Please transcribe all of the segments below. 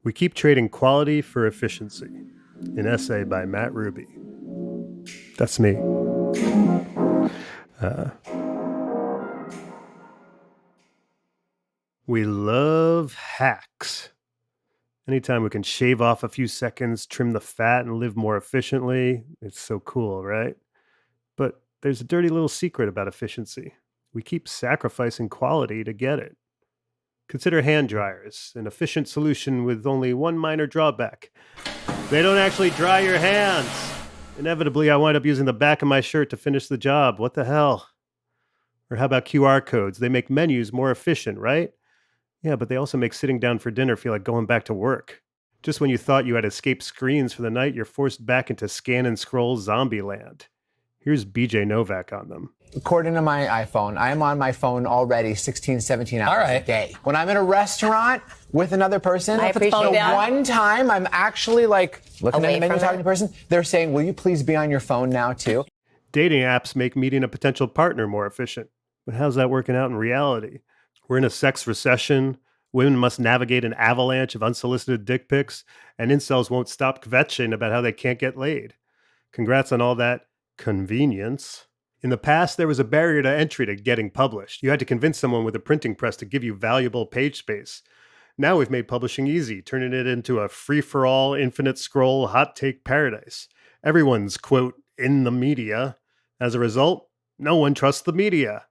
We keep trading quality for efficiency. An essay by Matt Ruby. That's me. We love hacks. Anytime we can shave off a few seconds, trim the fat, and live more efficiently, it's so cool, right? But there's a dirty little secret about efficiency. We keep sacrificing quality to get it. Consider hand dryers, an efficient solution with only one minor drawback. They don't actually dry your hands. Inevitably, I wind up using the back of my shirt to finish the job. What the hell? Or how about QR codes? They make menus more efficient, right? Yeah, but they also make sitting down for dinner feel like going back to work. Just when you thought you had escaped screens for the night, you're forced back into scan and scroll zombie land. Here's BJ Novak on them. According to my iPhone, I am on my phone already 16, 17 hours a day. When I'm in a restaurant with another person, one time I'm actually like looking at the menu, talking to the person, they're saying, will you please be on your phone now too? Dating apps make meeting a potential partner more efficient. But how's that working out in reality? We're in a sex recession. Women must navigate an avalanche of unsolicited dick pics, and incels won't stop kvetching about how they can't get laid. Congrats on all that convenience. In the past, there was a barrier to entry to getting published. You had to convince someone with a printing press to give you valuable page space. Now we've made publishing easy, turning it into a free-for-all, infinite scroll, hot take paradise. Everyone's, quote, in the media. As a result, no one trusts the media.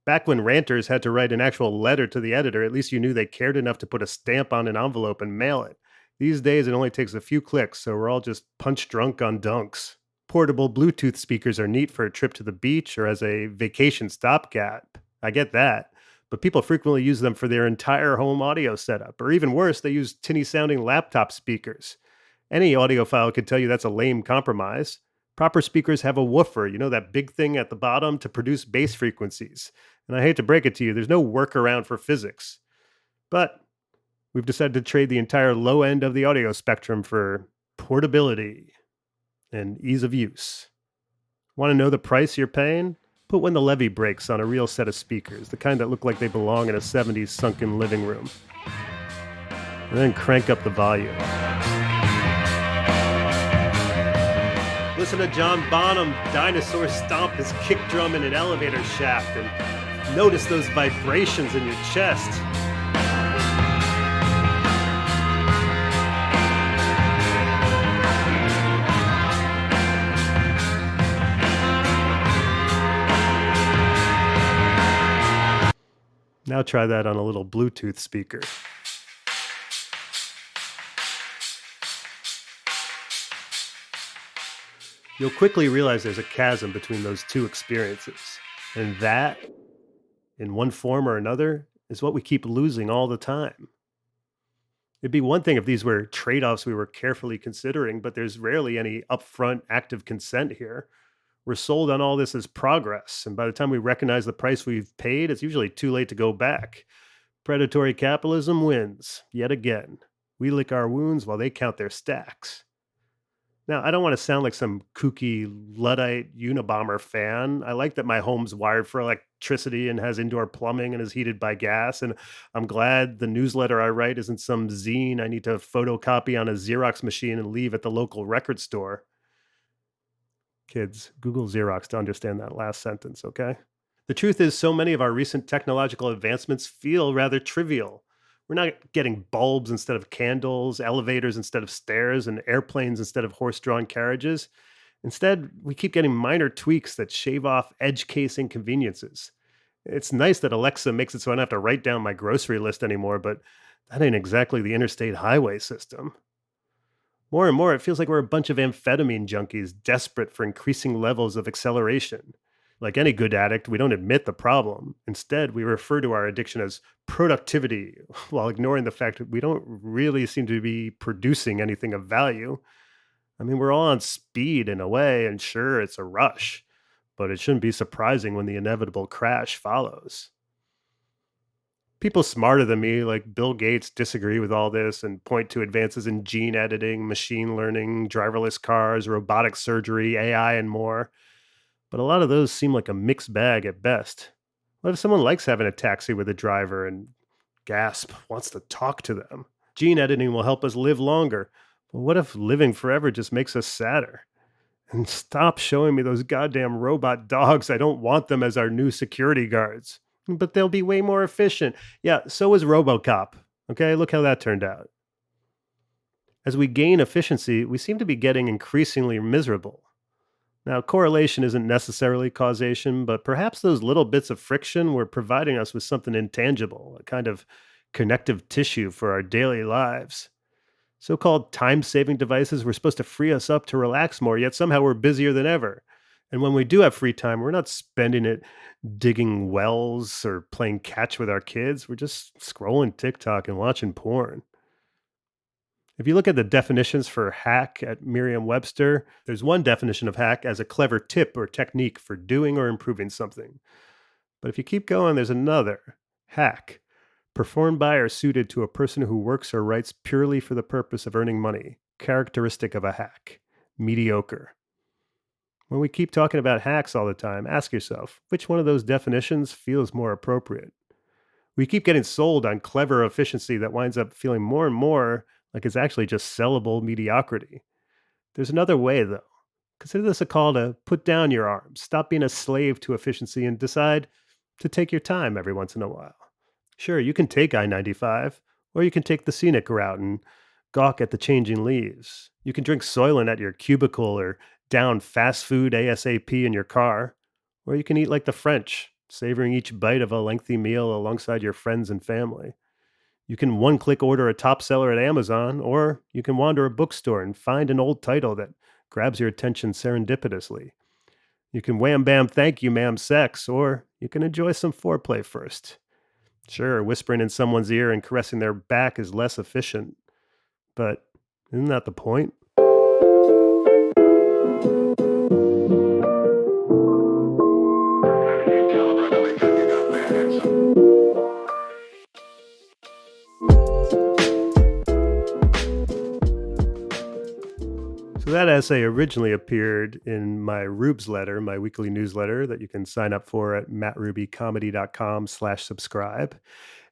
Back when ranters had to write an actual letter to the editor, at least you knew they cared enough to put a stamp on an envelope and mail it. These days, it only takes a few clicks, so we're all just punch drunk on dunks. Portable Bluetooth speakers are neat for a trip to the beach or as a vacation stopgap. I get that. But people frequently use them for their entire home audio setup. Or even worse, they use tinny-sounding laptop speakers. Any audiophile could tell you that's a lame compromise. Proper speakers have a woofer, that big thing at the bottom to produce bass frequencies. And I hate to break it to you, there's no workaround for physics. But we've decided to trade the entire low end of the audio spectrum for portability and ease of use. Want to know the price you're paying? Put when the levee breaks on a real set of speakers, the kind that look like they belong in a 70s sunken living room. And then crank up the volume. Listen to John Bonham dinosaur stomp his kick drum in an elevator shaft and notice those vibrations in your chest. Now try that on a little Bluetooth speaker. You'll quickly realize there's a chasm between those two experiences. And that, in one form or another, is what we keep losing all the time. It'd be one thing if these were trade-offs we were carefully considering, but there's rarely any upfront active consent here. We're sold on all this as progress, and by the time we recognize the price we've paid, it's usually too late to go back. Predatory capitalism wins, yet again. We lick our wounds while they count their stacks. Now, I don't want to sound like some kooky Luddite Unabomber fan. I like that my home's wired for electricity and has indoor plumbing and is heated by gas, and I'm glad the newsletter I write isn't some zine I need to photocopy on a Xerox machine and leave at the local record store. Kids, Google Xerox to understand that last sentence, okay? The truth is, so many of our recent technological advancements feel rather trivial. We're not getting bulbs instead of candles, elevators instead of stairs, and airplanes instead of horse-drawn carriages. Instead, we keep getting minor tweaks that shave off edge case inconveniences. It's nice that Alexa makes it so I don't have to write down my grocery list anymore, but that ain't exactly the interstate highway system. More and more, it feels like we're a bunch of amphetamine junkies desperate for increasing levels of acceleration. Like any good addict, we don't admit the problem. Instead, we refer to our addiction as productivity, while ignoring the fact that we don't really seem to be producing anything of value. I mean, we're all on speed in a way, and sure, it's a rush, but it shouldn't be surprising when the inevitable crash follows. People smarter than me, like Bill Gates, disagree with all this and point to advances in gene editing, machine learning, driverless cars, robotic surgery, AI, and more. But a lot of those seem like a mixed bag at best. What if someone likes having a taxi with a driver and, gasp, wants to talk to them? Gene editing will help us live longer. But what if living forever just makes us sadder? And stop showing me those goddamn robot dogs. I don't want them as our new security guards. But they'll be way more efficient. Yeah, so is RoboCop. Okay, look how that turned out. As we gain efficiency, we seem to be getting increasingly miserable. Now, correlation isn't necessarily causation, but perhaps those little bits of friction were providing us with something intangible, a kind of connective tissue for our daily lives. So called time saving devices were supposed to free us up to relax more, yet somehow we're busier than ever. And when we do have free time, we're not spending it digging wells or playing catch with our kids. We're just scrolling TikTok and watching porn. If you look at the definitions for hack at Merriam Webster, there's one definition of hack as a clever tip or technique for doing or improving something. But if you keep going, there's another hack, performed by or suited to a person who works or writes purely for the purpose of earning money. Characteristic of a hack, mediocre. When we keep talking about hacks all the time, ask yourself, which one of those definitions feels more appropriate? We keep getting sold on clever efficiency that winds up feeling more and more like it's actually just sellable mediocrity. There's another way, though. Consider this a call to put down your arms, stop being a slave to efficiency, and decide to take your time every once in a while. Sure, you can take I 95, or you can take the scenic route and gawk at the changing leaves. You can drink Soylent at your cubicle or down fast food ASAP in your car, or you can eat like the French, savoring each bite of a lengthy meal alongside your friends and family. You can one click order a top seller at Amazon, or you can wander a bookstore and find an old title that grabs your attention serendipitously. You can wham bam thank you ma'am sex, or you can enjoy some foreplay first. Sure, whispering in someone's ear and caressing their back is less efficient, but isn't that the point? So that essay originally appeared in my Rubes letter, my weekly newsletter that you can sign up for at mattrubycomedy.com/subscribe.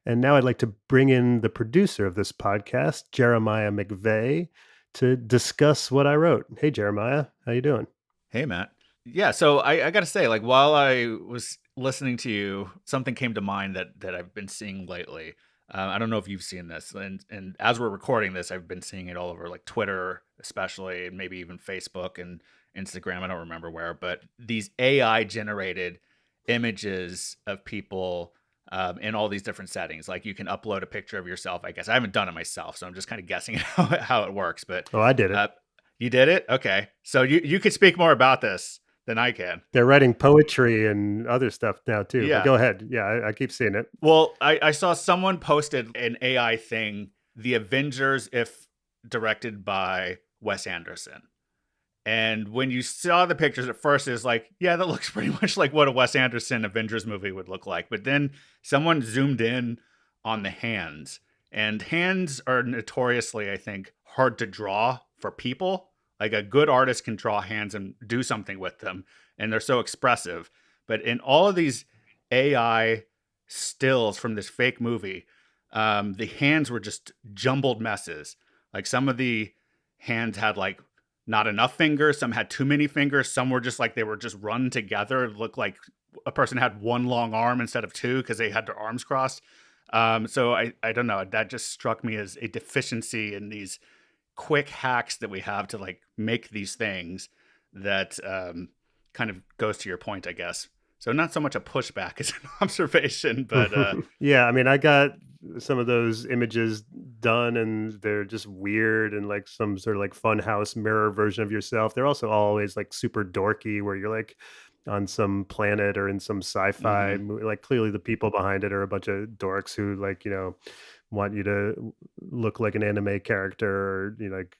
And now I'd like to bring in the producer of this podcast, Jeremiah McVeigh, to discuss what I wrote. Hey, Jeremiah, how you doing? Hey, Matt. Yeah, so I got to say, like, while I was listening to you, something came to mind that I've been seeing lately. I don't know if you've seen this, and as we're recording this, I've been seeing it all over, like Twitter, especially, and maybe even Facebook and Instagram. I don't remember where, but these AI generated images of people in all these different settings. Like you can upload a picture of yourself. I guess I haven't done it myself, so I'm just kind of guessing how it works. But Oh, I did it. You did it? Okay, so you could speak more about this than I can. They're writing poetry and other stuff now too. Yeah. But go ahead. Yeah, I keep seeing it. Well, I saw someone posted an AI thing, The Avengers, if directed by Wes Anderson. And when you saw the pictures at first, it's like, yeah, that looks pretty much like what a Wes Anderson Avengers movie would look like. But then someone zoomed in on the hands. And hands are notoriously, I think, hard to draw for people. Like a good artist can draw hands and do something with them. And they're so expressive. But in all of these AI stills from this fake movie, the hands were just jumbled messes. Like some of the hands had like not enough fingers, some had too many fingers, some were just like they were just run together. It looked like a person had one long arm instead of two because they had their arms crossed. So I don't know. That just struck me as a deficiency in these quick hacks that we have to like make these things that kind of goes to your point, I guess. So not so much a pushback as an observation, but yeah, I mean, I got some of those images done and they're just weird and like some sort of like funhouse mirror version of yourself. They're also always like super dorky where you're like on some planet or in some sci-fi movie. Like clearly the people behind it are a bunch of dorks who like, want you to look like an anime character or like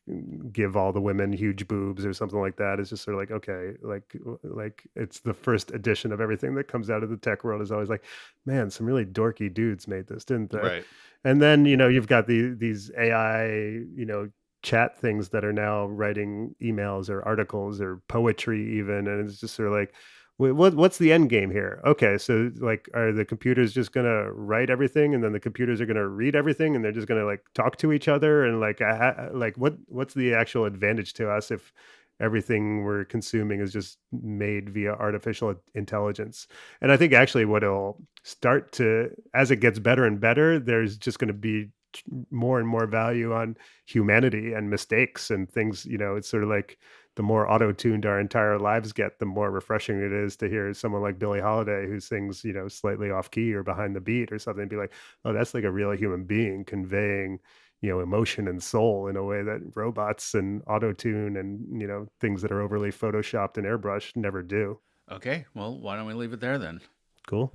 give all the women huge boobs or something like that. It's just sort of like, okay, like it's the first edition of everything that comes out of the tech world is always like, man, some really dorky dudes made this, didn't they? right. And then you've got these AI chat things that are now writing emails or articles or poetry even, and it's just sort of like, What's the end game here? Okay, so like, are the computers just gonna write everything, and then the computers are gonna read everything, and they're just gonna like talk to each other, and like what's the actual advantage to us if everything we're consuming is just made via artificial intelligence? And I think actually what it'll start to, as it gets better and better, there's just going to be more and more value on humanity and mistakes and things. It's sort of like the more auto-tuned our entire lives get, the more refreshing it is to hear someone like Billie Holiday who sings, slightly off key or behind the beat or something, be like, oh, that's like a real human being conveying, emotion and soul in a way that robots and auto-tune and, things that are overly photoshopped and airbrushed never do. Okay, well, why don't we leave it there then? Cool.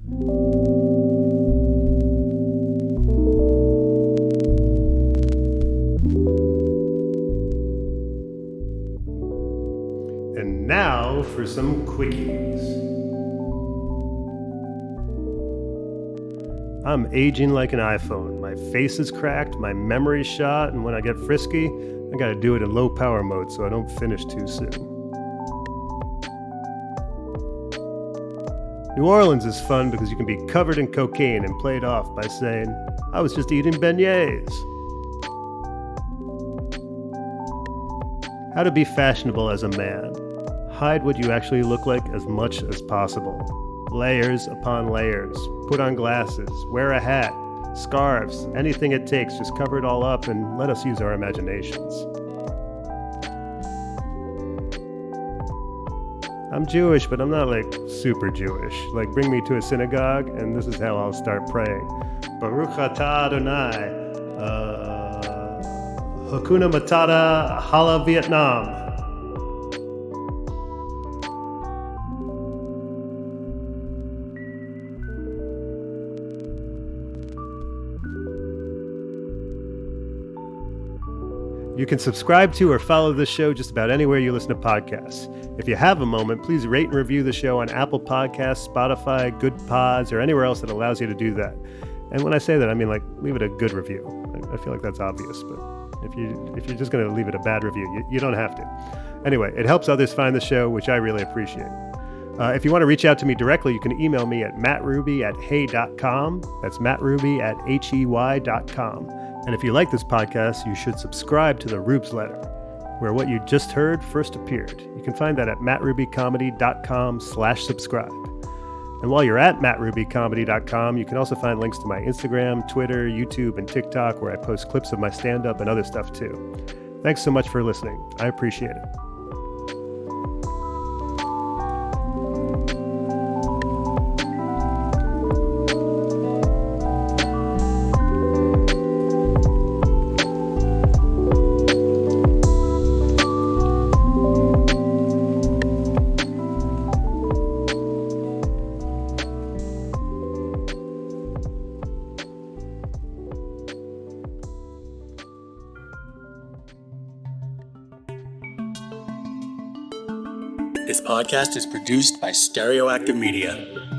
And now for some quickies. I'm aging like an iPhone. My face is cracked, my memory's shot, and when I get frisky, I gotta do it in low power mode so I don't finish too soon. New Orleans is fun because you can be covered in cocaine and played off by saying, I was just eating beignets. How to be fashionable as a man. Hide what you actually look like as much as possible. Layers upon layers. Put on glasses. Wear a hat. Scarves. Anything it takes. Just cover it all up and let us use our imaginations. I'm Jewish, but I'm not like super Jewish. Like, bring me to a synagogue and this is how I'll start praying. Baruch atah Adonai. Hakuna Matata, Hala Vietnam. You can subscribe to or follow this show just about anywhere you listen to podcasts. If you have a moment, please rate and review the show on Apple Podcasts, Spotify, Good Pods, or anywhere else that allows you to do that. And when I say that, I mean like leave it a good review. I feel like that's obvious, but if you're just going to leave it a bad review, you don't have to. Anyway, it helps others find the show, which I really appreciate. If you want to reach out to me directly, you can email me at mattruby@hey.com. That's mattruby@hey.com. And if you like this podcast, you should subscribe to the Rubes Letter, where what you just heard first appeared. You can find that at mattrubycomedy.com/subscribe. And while you're at mattrubycomedy.com, you can also find links to my Instagram, Twitter, YouTube, and TikTok, where I post clips of my stand-up and other stuff too. Thanks so much for listening. I appreciate it. This podcast is produced by Stereoactive Media.